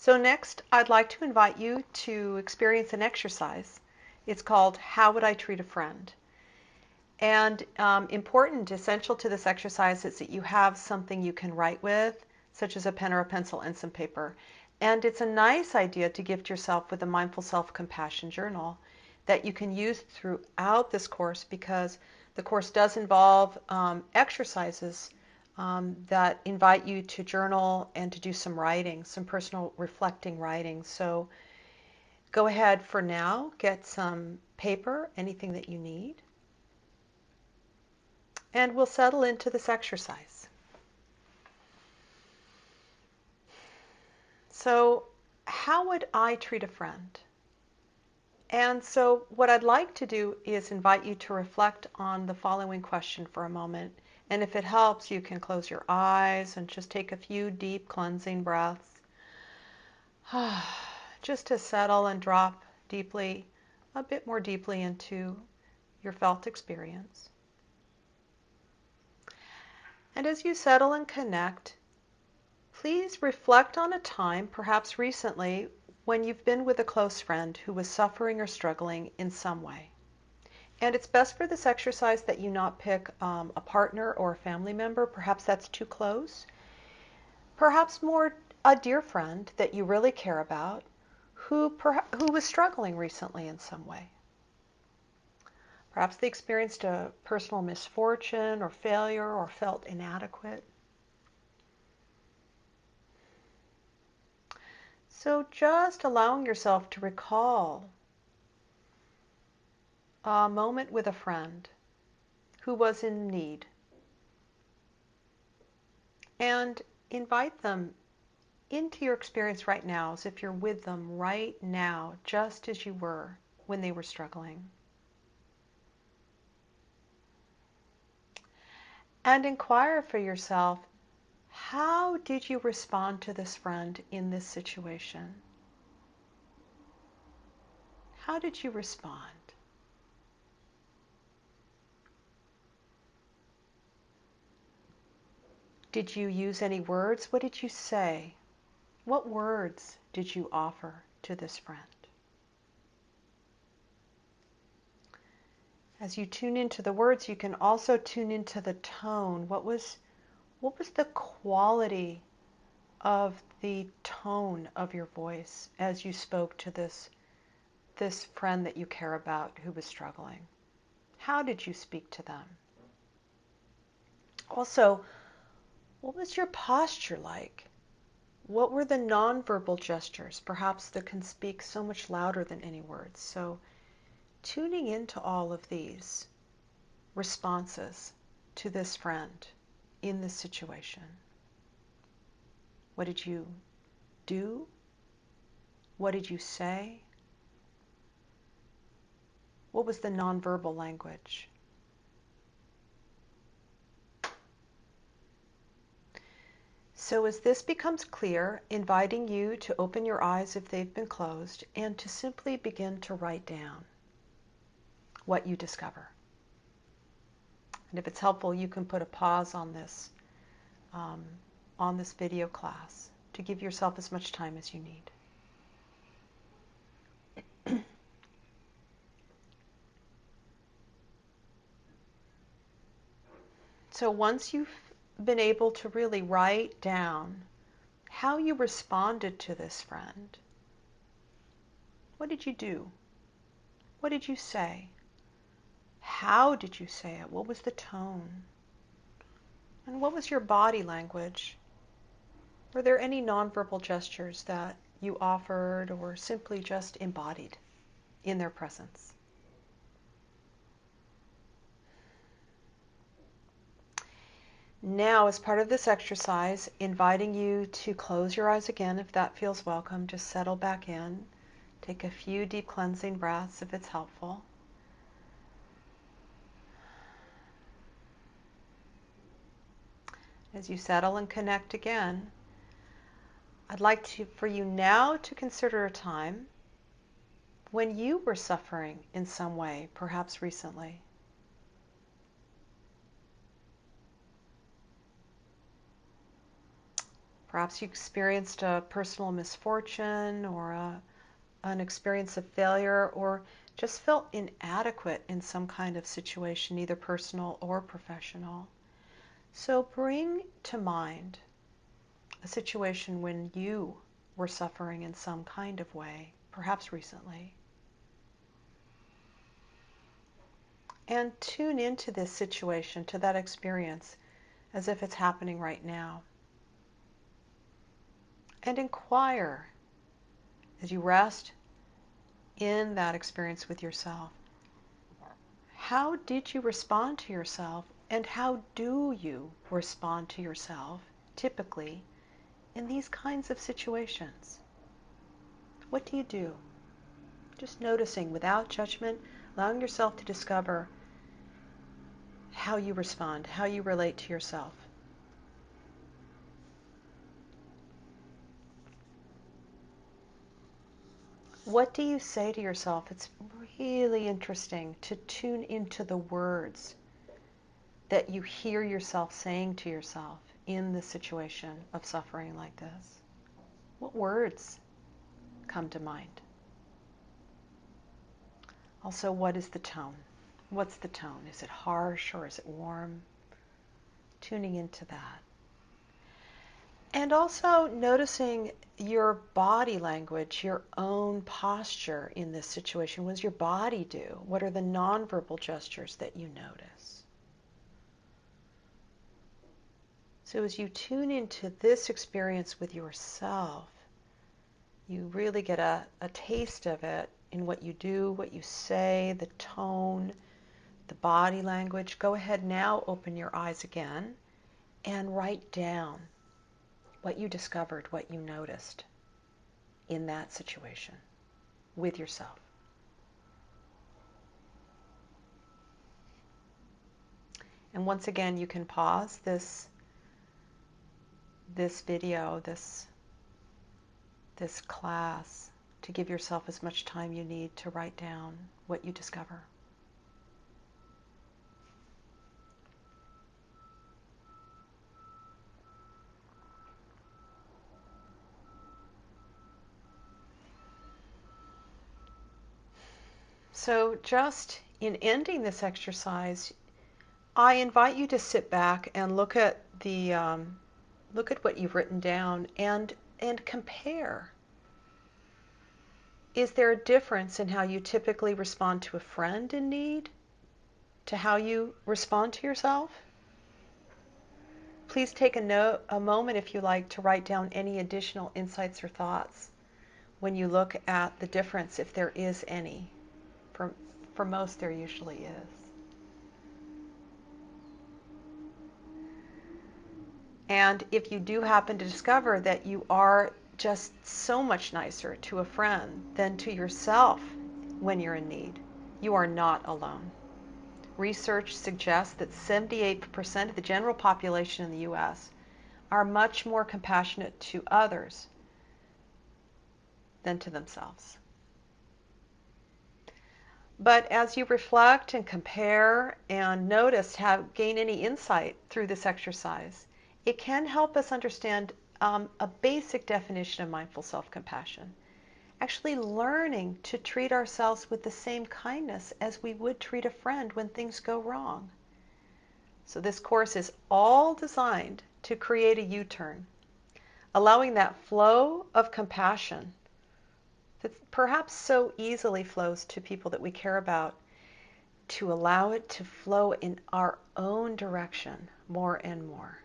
So next, I'd like to invite you to experience an exercise. It's called How Would I Treat a Friend? And important, essential to this exercise is that you have something you can write with, such as a pen or a pencil and some paper. And it's a nice idea to gift yourself with a mindful self-compassion journal that you can use throughout this course, because the course does involve exercises that invite you to journal and to do some writing, some personal reflecting writing. So go ahead for now, get some paper, anything that you need, and we'll settle into this exercise. So, how would I treat a friend? And so what I'd like to do is invite you to reflect on the following question for a moment. And if it helps, you can close your eyes and just take a few deep cleansing breaths. Just to settle and drop deeply, a bit more deeply into your felt experience. And as you settle and connect, please reflect on a time, perhaps recently, when you've been with a close friend who was suffering or struggling in some way. And it's best for this exercise that you not pick a partner or a family member. Perhaps that's too close. Perhaps more a dear friend that you really care about who was struggling recently in some way. Perhaps they experienced a personal misfortune or failure or felt inadequate. So just allowing yourself to recall a moment with a friend who was in need, and invite them into your experience right now as if you're with them right now, just as you were when they were struggling. And inquire for yourself, how did you respond to this friend in this situation? How did you respond? Did you use any words? What did you say? What words did you offer to this friend? As you tune into the words, you can also tune into the tone. What was the quality of the tone of your voice as you spoke to this friend that you care about who was struggling? How did you speak to them? Also, what was your posture like? What were the nonverbal gestures, perhaps that can speak so much louder than any words? So tuning into all of these responses to this friend in this situation. What did you do? What did you say? What was the nonverbal language? So as this becomes clear, inviting you to open your eyes if they've been closed and to simply begin to write down what you discover. And if it's helpful, you can put a pause on this video class to give yourself as much time as you need. So once you've been able to really write down how you responded to this friend, what did you do? What did you say? How did you say it? What was the tone? And what was your body language? Were there any nonverbal gestures that you offered or simply just embodied in their presence? Now, as part of this exercise, inviting you to close your eyes again if that feels welcome. Just settle back in. Take a few deep cleansing breaths if it's helpful. As you settle and connect again, I'd like for you now to consider a time when you were suffering in some way, perhaps recently. Perhaps you experienced a personal misfortune or an experience of failure, or just felt inadequate in some kind of situation, either personal or professional. So bring to mind a situation when you were suffering in some kind of way, perhaps recently. And tune into this situation, to that experience, as if it's happening right now. And inquire, as you rest in that experience with yourself, how did you respond to yourself, and how do you respond to yourself, typically, in these kinds of situations? What do you do? Just noticing, without judgment, allowing yourself to discover how you respond, how you relate to yourself. What do you say to yourself? It's really interesting to tune into the words that you hear yourself saying to yourself in the situation of suffering like this. What words come to mind? Also, what is the tone? What's the tone? Is it harsh or is it warm? Tuning into that. And also noticing your body language, your own posture in this situation. What does your body do? What are the nonverbal gestures that you notice? So as you tune into this experience with yourself, you really get a taste of it in what you do, what you say, the tone, the body language. Go ahead now, open your eyes again, and write down what you discovered, what you noticed in that situation with yourself. And once again, you can pause this video, this class, to give yourself as much time you need to write down what you discover. So just in ending this exercise, I invite you to sit back and look at what you've written down and compare. Is there a difference in how you typically respond to a friend in need to how you respond to yourself? Please take a moment, if you like, to write down any additional insights or thoughts when you look at the difference, if there is any. For most, there usually is. And if you do happen to discover that you are just so much nicer to a friend than to yourself when you're in need, you are not alone. Research suggests that 78% of the general population in the U.S. are much more compassionate to others than to themselves. But as you reflect and compare and gain any insight through this exercise, it can help us understand a basic definition of mindful self-compassion. Actually learning to treat ourselves with the same kindness as we would treat a friend when things go wrong. So this course is all designed to create a U-turn, allowing that flow of compassion that perhaps so easily flows to people that we care about, to allow it to flow in our own direction more and more.